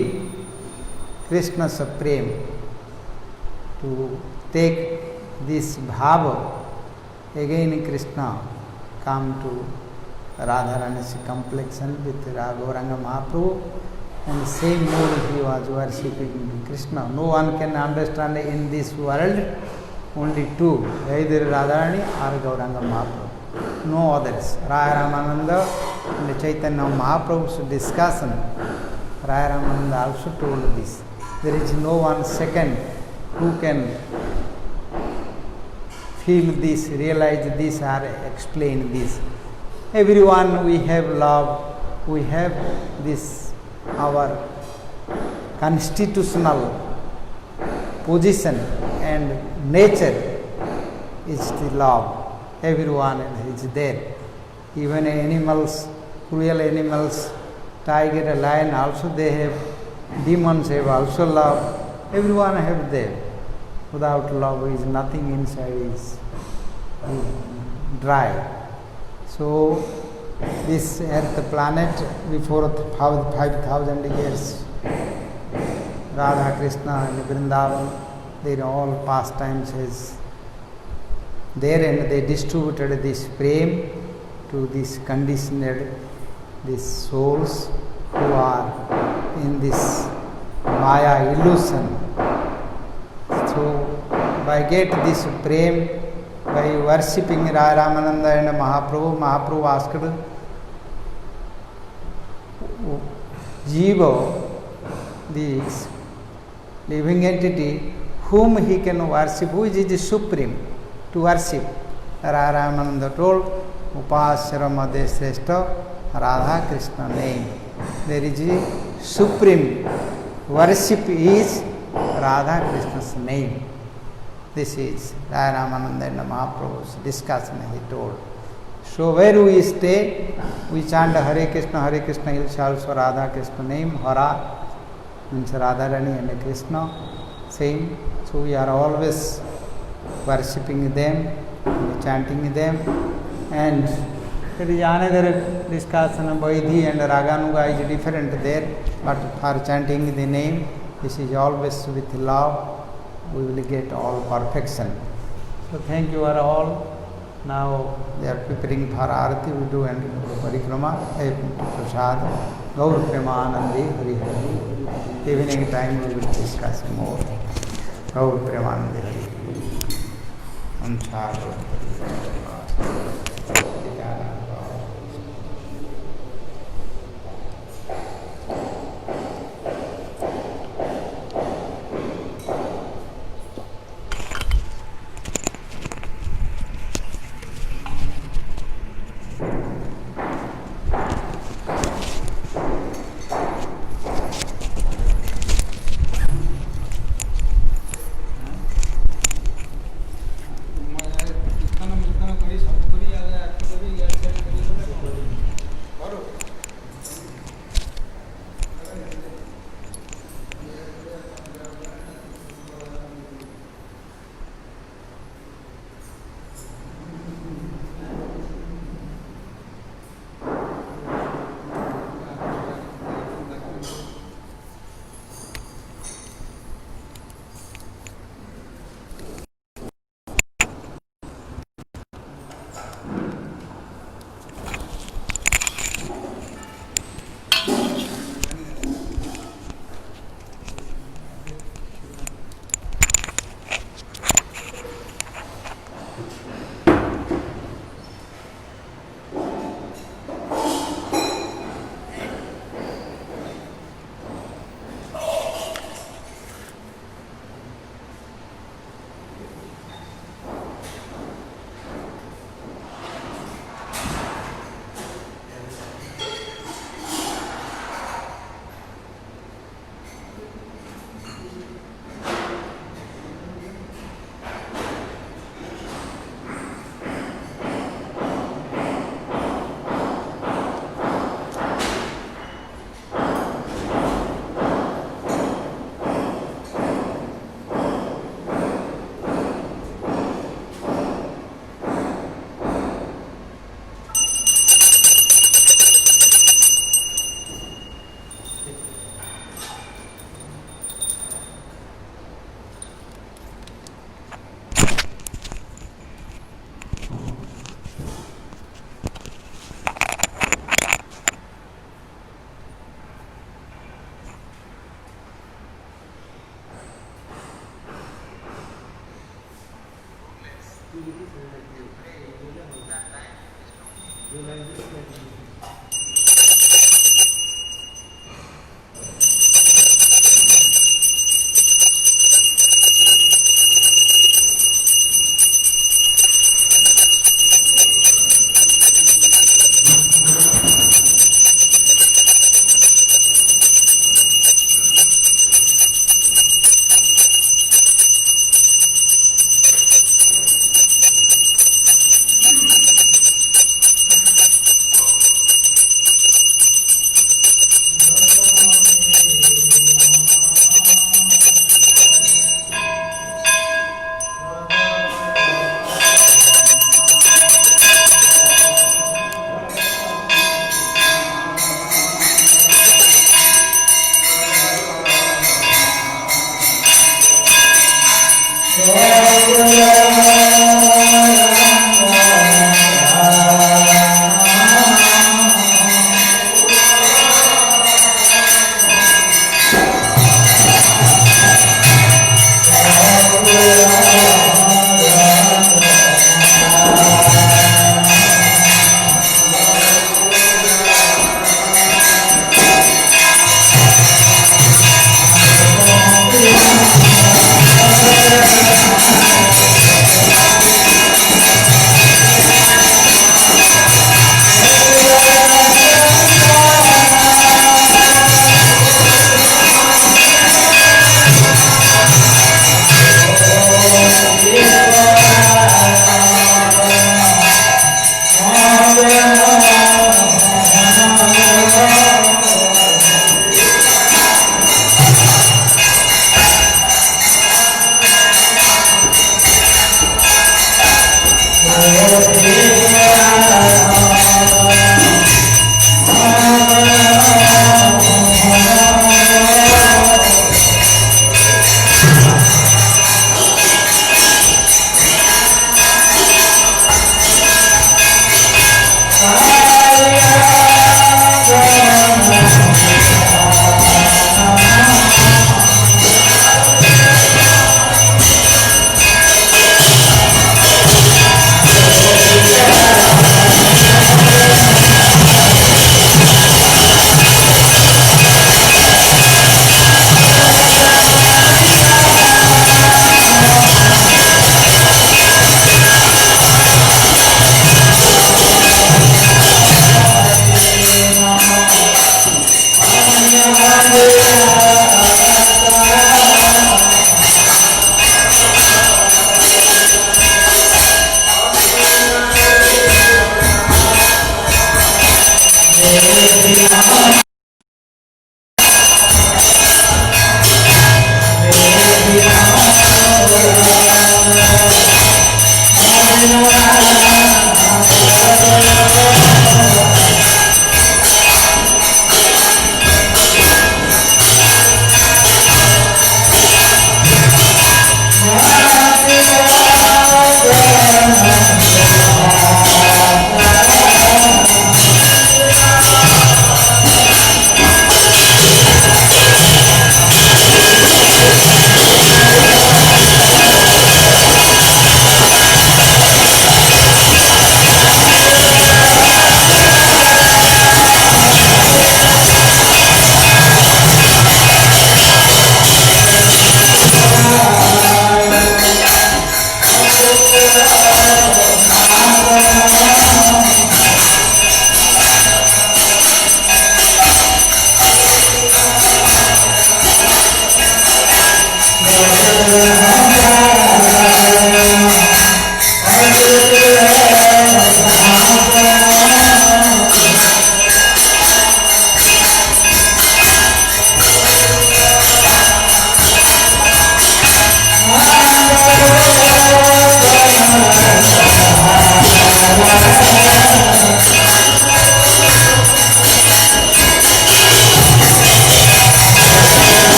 Krishna supreme, to take this bhava. Again Krishna come to Radharani's complexion with Gauranga Mahaprabhu, and same mood he was worshipping Krishna. No one can understand in this world, only two, either Radharani or Gauranga Mahaprabhu, no others. Raya Ramananda and Chaitanya Mahaprabhu's discussion, Raya Ramananda also told this. There is no one second who can feel this, realize this or explain this. Everyone we have love, we have this, our constitutional position and nature is the love. Everyone is there. Even animals, cruel animals, tiger, lion also they have, demons have also love. Everyone have there. Without love is nothing inside is dry. So this earth planet before 5,000 years, Radha, Krishna and Vrindavan, their all pastimes is there, and they distributed this prem to these conditioned, these souls who are in this Maya illusion. So by get this prem, by worshipping Raya Ramananda and Mahaprabhu asked Jiva, this living entity, whom he can worship, who is the supreme to worship. Raya Ramananda told, Upasya Madhe Sreshta Radha Krishna name. There is a supreme worship is Radha Krishna's name. This is Raya Ramananda and Mahaprabhu's discussion, he told. So where we stay, we chant Hare Krishna, is also Radha Krishna name. Hara means Radharani and Krishna, same. So we are always worshipping them, chanting them. And there is another discussion, Vaidhi and Raganuga is different there, but for chanting the name, this is always with love. We will get all perfection. So thank you all. Now they are preparing for Arati, we do and Parikrama, Prasad, Gaur Premanandi, Hari Hari. Evening time we will discuss more. Gaur Premanandi, Hari Hari.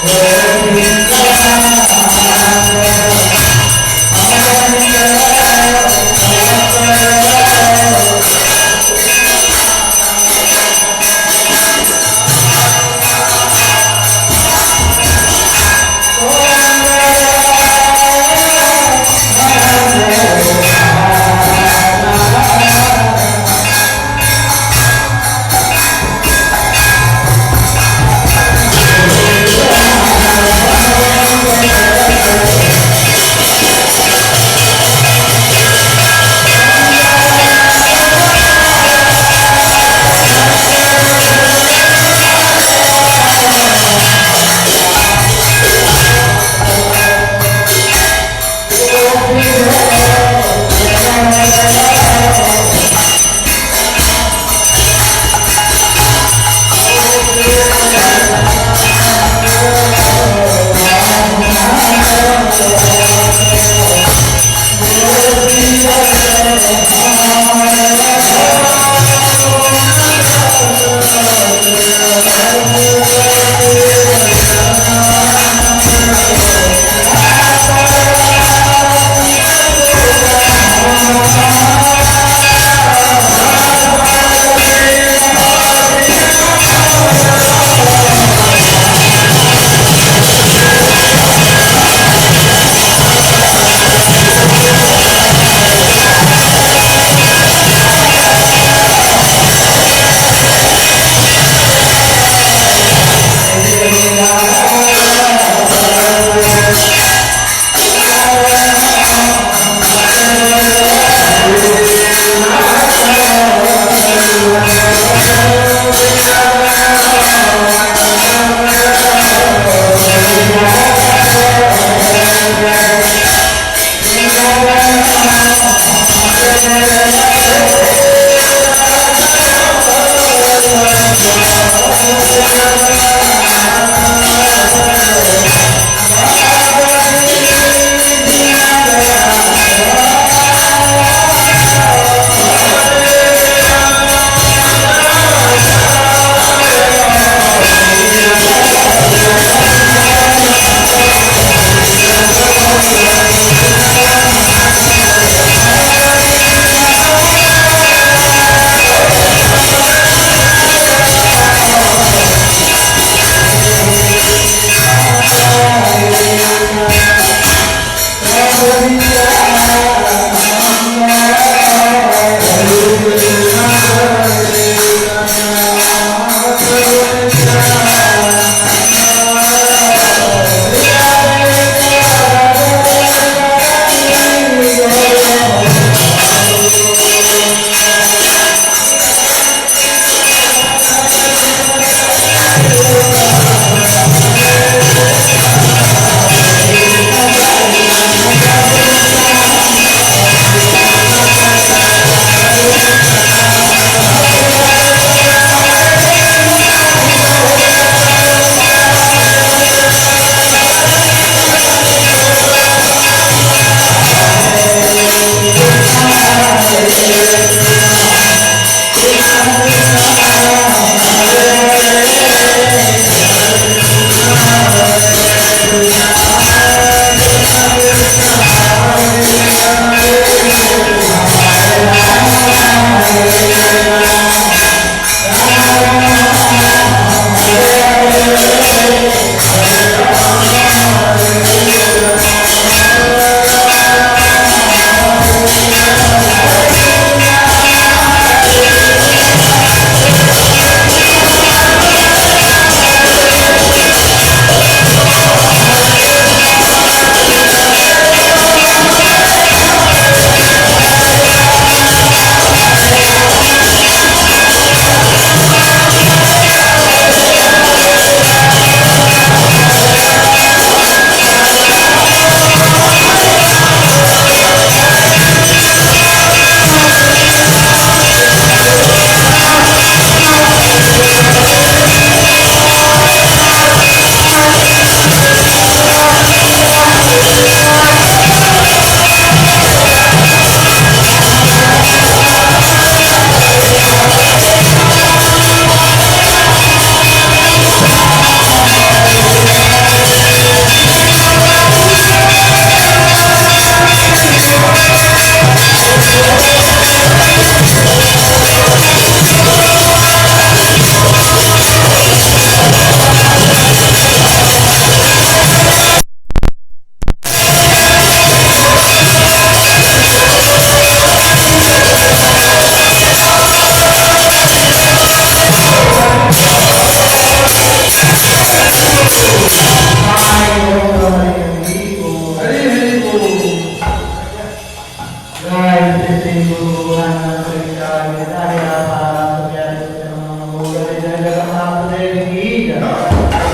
Hare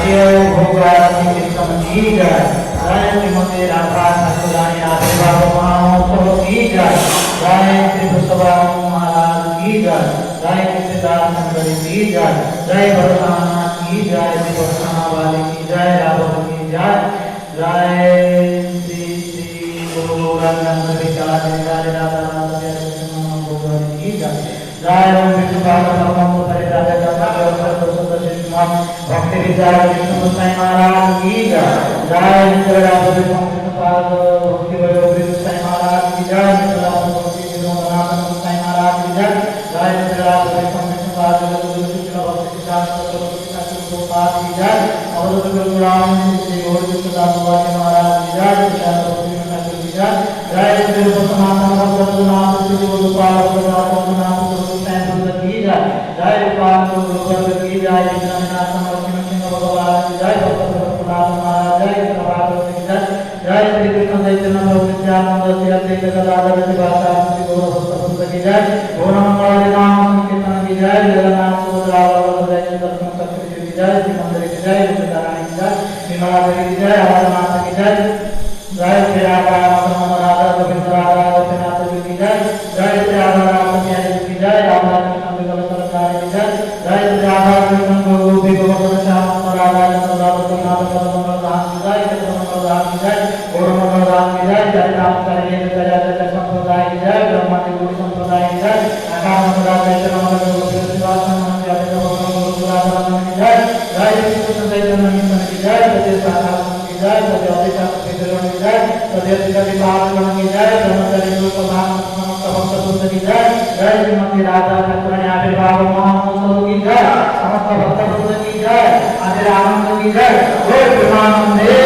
आर्य भोगवादी कृष्ण की जय। जय श्रीमती राधा ठाकुरानी आशीर्वाद महामहोत्सव की जय। जय श्री वृषभानु महाराज की जय। जय कृष्णदास शंकरी की जय। जय बरसाना की जय। श्री बरसाना वाली की जय। राघव की जय। जय श्री श्री गुरु रंगनाथ विचार जय राधा राधा की जय। जय ओम विष्णु पाद परिराज भक्ति विचार विष्णु गोसाई महाराज की जय। जय नित्यानंद विष्णु पाद भक्ति वैभव गोसाई महाराज की जय। नित्यानंद भक्ति विनोदनाथ गोसाई महाराज की जय। जय नित्यानंद विष्णु पाद कृष्ण भक्ति शास्त्र गोपाल की जय। अवधूत गुरुराम श्री गौर कृष्णदास महाराज की जय। नित्यानंद भक्ति ठाकुर की जय। जय श्री गोपाल भगवतनाथ श्री गोपाल भगवतनाथ की जय। जय गोपाल गुरुवर्ग की जय। विश्वनाथ लक्ष्मण सिंह भगवान की जय। भगवतनाथ महाराज जय। प्रभात की जय। जय श्री कृष्ण चैतन्य प्रभु नित्यानंद श्री अद्वैत गदाधर श्रीवासादि गौर भक्त की जय। ओम नमो नाम संकीर्तन की जय। जगन्नाथ सुभद्रा बलभद्र जय दर्शन शक्ति की जय। श्री मंदिर की जय। विद्यारानी की जय। विमला देवी की जय। आराधनाथ की जय। जय श्री राधा राधा गोविंद राधा गोपीनाथ जी की जय। जय श्री राधा राधा की जय। राधा कृष्ण विगल सरकार की जय। जय श्री राधा कृष्ण गोपी गोवर्धन श्याम राधा चंद्र गोपीनाथ मंगल धाम की जय। मंगल धाम की जय। गौर मंगल धाम की जय। जय राम कार्य जय संप्रदाय की जय। ब्रह्मा गुरु संप्रदाय की जय। आकाश संप्रदाय जय मंगल शिवासन जय की जय। जय श्री कृष्ण चैतन्य मिशन की जय। सत्य साकार की जय। सत्य अधिकार की जय। सत्य विभाग की जय। ब्रह्मचर्य प्रधान समस्त भक्त सुंदर की जय। जय श्रीमती राधा ठाकुरानी आशीर्वाद महामहोत्सव की जय। समस्त भक्त सुंदर की जय। आदि आनंद की जय। जय प्रेमानंदे।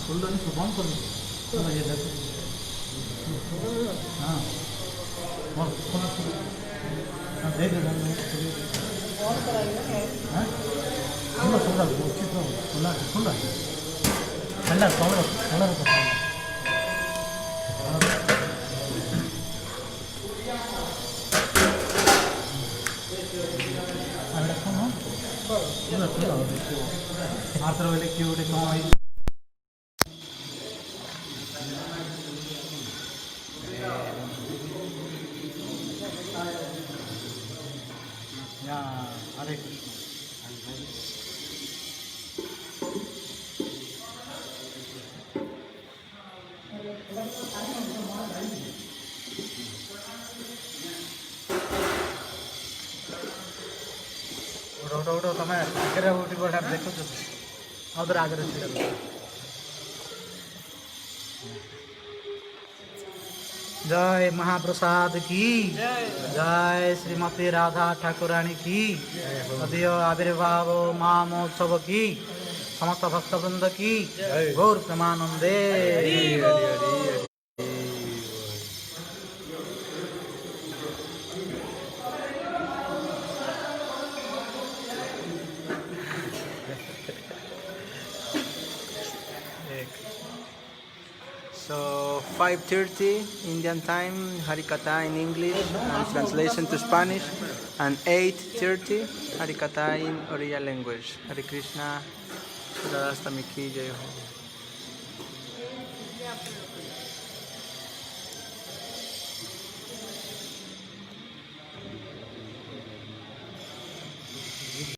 फुलदानी से बंद कर दो ये देखो। हाँ हाँ दे दे खुला खुला उचित खुला खुला ठंडा कलर कलर मात्र वेले क्यों कम हरे कृष्ण। उठो उठो तुम आगे उठी पड़ा देखो उधर आगे जय महाप्रसाद की जय श्रीमती राधा ठाकुरानी की अद्य आविर्भाव महामहोत्सव की समस्त भक्तवृंद की गौर प्रेमानंदे। So 5:30 Indian time, Harikatha in English and translation to Spanish, and 8:30 Harikatha in original language. Hare Krishna, Radhastami ki jai ho.